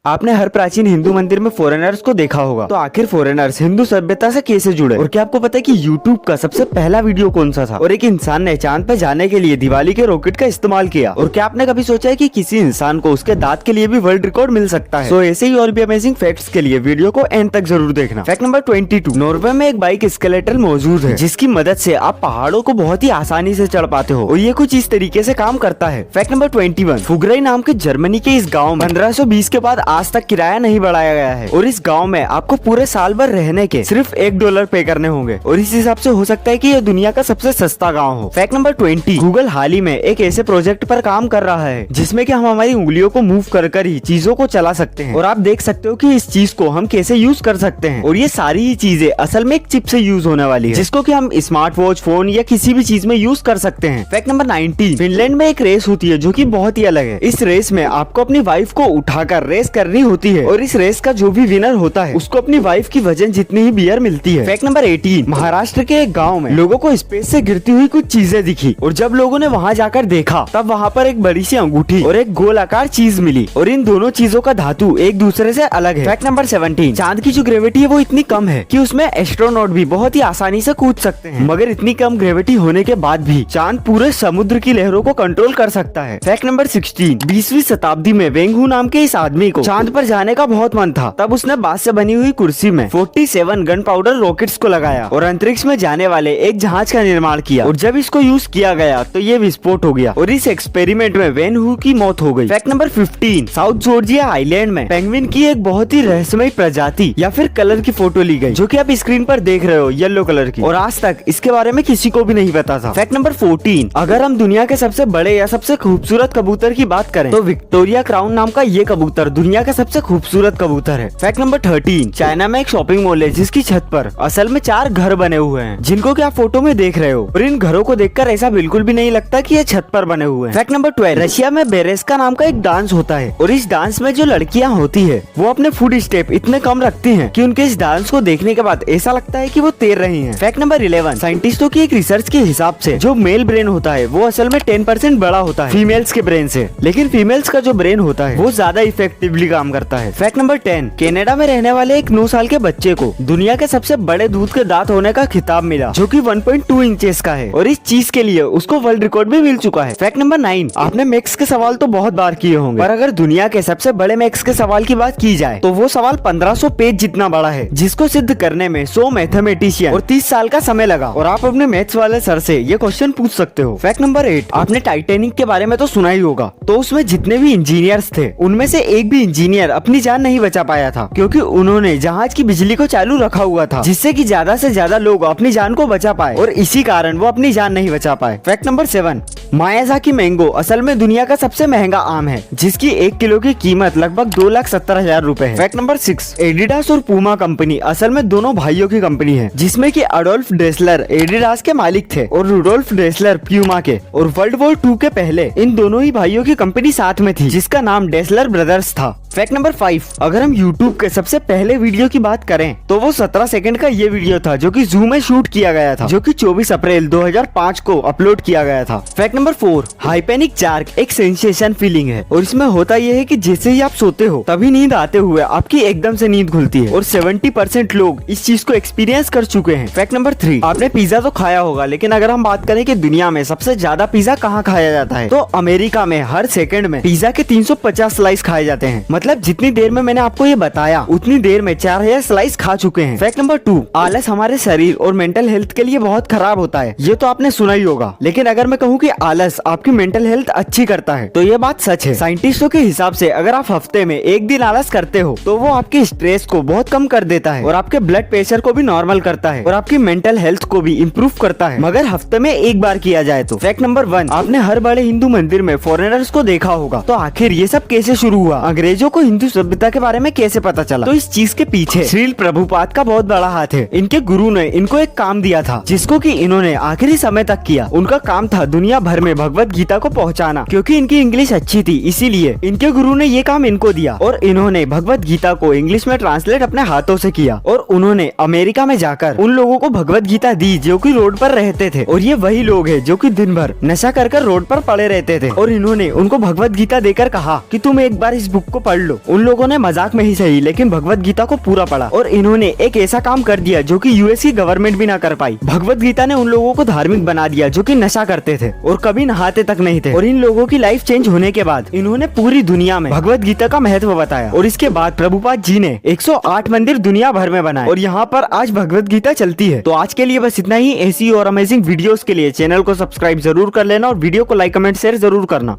आपने हर प्राचीन हिंदू मंदिर में फॉरेनर्स को देखा होगा। तो आखिर फॉरेनर्स हिंदू सभ्यता से कैसे जुड़े और क्या आपको पता है कि यूट्यूब का सबसे पहला वीडियो कौन सा था और एक इंसान ने चांद पे जाने के लिए दिवाली के रॉकेट का इस्तेमाल किया। और क्या आपने कभी सोचा है कि किसी इंसान को उसके दांत के लिए भी वर्ल्ड रिकॉर्ड मिल सकता है। तो ऐसे ही और भी अमेजिंग फैक्ट्स के लिए वीडियो को एंड तक जरूर देखना। फैक्ट नंबर 22, नॉर्वे में एक बाइक स्केलेटल मौजूद है जिसकी मदद से आप पहाड़ों को बहुत ही आसानी से चढ़ पाते हो और ये कुछ इस तरीके से काम करता है। फैक्ट नंबर 21, फुगराई नाम के जर्मनी के इस गाँव में 1520 के बाद आज तक किराया नहीं बढ़ाया गया है और इस गांव में आपको पूरे साल भर रहने के सिर्फ $1 पे करने होंगे और इस हिसाब से हो सकता है कि ये दुनिया का सबसे सस्ता गांव हो। फैक्ट नंबर 20, गूगल हाल ही में एक ऐसे प्रोजेक्ट पर काम कर रहा है जिसमें कि हम हमारी उंगलियों को मूव कर ही चीजों को चला सकते हैं और आप देख सकते हो कि इस चीज को हम कैसे यूज कर सकते हैं। और ये सारी ही चीजें असल में एक चिप से यूज होने वाली है जिसको कि हम स्मार्ट वॉच, फोन या किसी भी चीज में यूज कर सकते हैं। फैक्ट नंबर 19, फिनलैंड में एक रेस होती है जो कि बहुत ही अलग है। इस रेस में आपको अपनी वाइफ को उठाकर रेस करनी होती है और इस रेस का जो भी विनर होता है उसको अपनी वाइफ की वजन जितनी ही बियर मिलती है। फैक्ट नंबर 18, महाराष्ट्र के एक गांव में लोगों को स्पेस से गिरती हुई कुछ चीजें दिखी और जब लोगों ने वहां जाकर देखा तब वहां पर एक बड़ी सी अंगूठी और एक गोल आकार चीज मिली और इन दोनों चीजों का धातु एक दूसरे से अलग है। फैक्ट नंबर 17, चांद की जो ग्रेविटी है वो इतनी कम है कि उसमें एस्ट्रोनॉट भी बहुत ही आसानी से कूद सकते हैं, मगर इतनी कम ग्रेविटी होने के बाद भी चांद पूरे समुद्र की लहरों को कंट्रोल कर सकता है। फैक्ट नंबर 16, 20वीं शताब्दी में वेंग हू नाम के इस आदमी को चांद पर जाने का बहुत मन था। तब उसने बांस से बनी हुई कुर्सी में 47 गन पाउडर रॉकेट्स को लगाया और अंतरिक्ष में जाने वाले एक जहाज का निर्माण किया और जब इसको यूज किया गया तो ये विस्फोट हो गया और इस एक्सपेरिमेंट में वेन हू की मौत हो गई। Fact number 15, south Georgia island में पेंगुइन की एक बहुत ही रहस्यमय प्रजाति या फिर कलर की फोटो ली गई जो कि आप स्क्रीन पर देख रहे हो, येलो कलर की, और आज तक इसके बारे में किसी को भी नहीं पता था। फैक्ट नंबर 14, अगर हम दुनिया के सबसे बड़े या सबसे खूबसूरत कबूतर की बात करें तो विक्टोरिया क्राउन नाम का ये कबूतर दुनिया का सबसे खूबसूरत कबूतर है। फैक्ट नंबर 13, चाइना में एक शॉपिंग मॉल है जिसकी छत पर असल में 4 घर बने हुए हैं जिनको कि आप फोटो में देख रहे हो और इन घरों को देखकर ऐसा बिल्कुल भी नहीं लगता कि ये छत पर बने हुए हैं। फैक्ट नंबर 12, रशिया में बेरेस्का नाम का एक डांस होता है और इस डांस में जो लड़कियां होती है वो अपने फुट स्टेप इतने कम रखती हैं कि उनके इस डांस को देखने के बाद ऐसा लगता है कि वो तैर रही हैं। फैक्ट नंबर 11, साइंटिस्टों की एक रिसर्च के हिसाब से जो मेल ब्रेन होता है वो असल में 10% बड़ा होता है फीमेल्स के ब्रेन से, लेकिन फीमेल्स का जो ब्रेन होता है वो ज्यादा इफेक्टिवली काम करता है। फैक्ट नंबर 10, कनाडा में रहने वाले एक 9 साल के बच्चे को दुनिया के सबसे बड़े दूध के दांत होने का खिताब मिला जो कि 1.2 इंचेस का है और इस चीज के लिए उसको वर्ल्ड रिकॉर्ड भी मिल चुका है। फैक्ट नंबर 9, आपने मैक्स के सवाल तो बहुत बार किए होंगे पर अगर दुनिया के सबसे बड़े मैक्स के सवाल की बात की जाए तो वो सवाल 1500 पेज जितना बड़ा है जिसको सिद्ध करने में 100 मैथमेटिशियन और 30 साल का समय लगा और आप अपने मैथ्स वाले सर से ये क्वेश्चन पूछ सकते हो। फैक्ट नंबर 8, आपने टाइटैनिक के बारे में तो सुना ही होगा। तो उसमें जितने भी इंजीनियर्स थे उनमें से एक भी इंजीनियर अपनी जान नहीं बचा पाया था क्योंकि उन्होंने जहाज की बिजली को चालू रखा हुआ था जिससे कि ज्यादा से ज्यादा लोग अपनी जान को बचा पाए और इसी कारण वो अपनी जान नहीं बचा पाए। फैक्ट नंबर 7, मायाजाकी मैंगो असल में दुनिया का सबसे महंगा आम है जिसकी 1 किलो की कीमत लगभग 2,70,000 रूपए है। फैक्ट नंबर 6, एडिडास और पूमा कंपनी असल में दोनों भाइयों की कंपनी है जिसमें कि अडोल्फ ड्रेसलर एडिडास के मालिक थे और रुडोल्फ ड्रेसलर प्यूमा के, और वर्ल्ड वॉर 2 के पहले इन दोनों ही भाइयों की कंपनी साथ में थी जिसका नाम डेसलर ब्रदर्स था। फैक्ट नंबर 5, अगर हम YouTube के सबसे पहले वीडियो की बात करें तो वो 17 सेकंड का ये वीडियो था जो कि जूम में शूट किया गया था जो कि 24 अप्रैल 2005 को अपलोड किया गया था। फैक्ट नंबर 4, हाइपेनिक जार्क एक सेंसेशन फीलिंग है और इसमें होता यह है कि जैसे ही आप सोते हो तभी नींद आते हुए आपकी एकदम से नींद खुलती है और 70% लोग इस चीज को एक्सपीरियंस कर चुके हैं। फैक्ट नंबर 3, आपने पिज्जा तो खाया होगा लेकिन अगर हम बात करें कि दुनिया में सबसे ज्यादा पिज्जा कहाँ खाया जाता है तो अमेरिका में हर सेकंड में पिज्जा के 350 स्लाइस खाए जाते हैं। मतलब जितनी देर में मैंने आपको ये बताया उतनी देर में 4000 स्लाइस खा चुके हैं। फैक्ट नंबर 2, आलस हमारे शरीर और मेंटल हेल्थ के लिए बहुत खराब होता है, ये तो आपने सुना ही होगा, लेकिन अगर मैं कहूँ कि आलस आपकी मेंटल हेल्थ अच्छी करता है तो ये बात सच है। साइंटिस्टों के हिसाब से अगर आप हफ्ते में 1 दिन आलस करते हो तो वो आपके स्ट्रेस को बहुत कम कर देता है और आपके ब्लड प्रेशर को भी नॉर्मल करता है और आपकी मेंटल हेल्थ को भी इम्प्रूव करता है, मगर हफ्ते में 1 बार किया जाए तो। फैक्ट नंबर 1, आपने हर बड़े हिंदू मंदिर में फॉरेनर्स को देखा होगा। तो आखिर ये सब कैसे शुरू हुआ, अंग्रेजों को हिंदू सभ्यता के बारे में कैसे पता चला? तो इस चीज के पीछे श्रील प्रभुपाद का बहुत बड़ा हाथ है। इनके गुरु ने इनको एक काम दिया था जिसको कि इन्होंने आखिरी समय तक किया। उनका काम था दुनिया भर भर में भगवत गीता को पहुंचाना। क्योंकि इनकी इंग्लिश अच्छी थी, इसीलिए इनके गुरु ने ये काम इनको दिया और इन्होंने भगवत गीता को इंग्लिश में ट्रांसलेट अपने हाथों से किया और उन्होंने अमेरिका में जाकर उन लोगों को भगवत गीता दी जो कि रोड पर रहते थे। और ये वही लोग हैं जो कि दिन भर नशा कर रोड पर पड़े रहते थे और इन्होंने उनको भगवत गीता देकर कहा कि तुम एक बार इस बुक को पढ़ लो। उन लोगों ने मजाक में ही सही लेकिन भगवत गीता को पूरा पढ़ा और इन्होंने एक ऐसा काम कर दिया जो कि यूएस की गवर्नमेंट भी ना कर पाई। भगवत गीता ने उन लोगों को धार्मिक बना दिया जो कि नशा करते थे और कभी नहाते तक नहीं थे। और इन लोगों की लाइफ चेंज होने के बाद इन्होंने पूरी दुनिया में भगवत गीता का महत्व बताया और इसके बाद प्रभुपाद जी ने 108 मंदिर दुनिया भर में बनाए और यहाँ पर आज भगवत गीता चलती है। तो आज के लिए बस इतना ही। ऐसी और अमेजिंग वीडियोस के लिए चैनल को सब्सक्राइब जरूर कर लेना और वीडियो को लाइक कमेंट शेयर जरूर करना।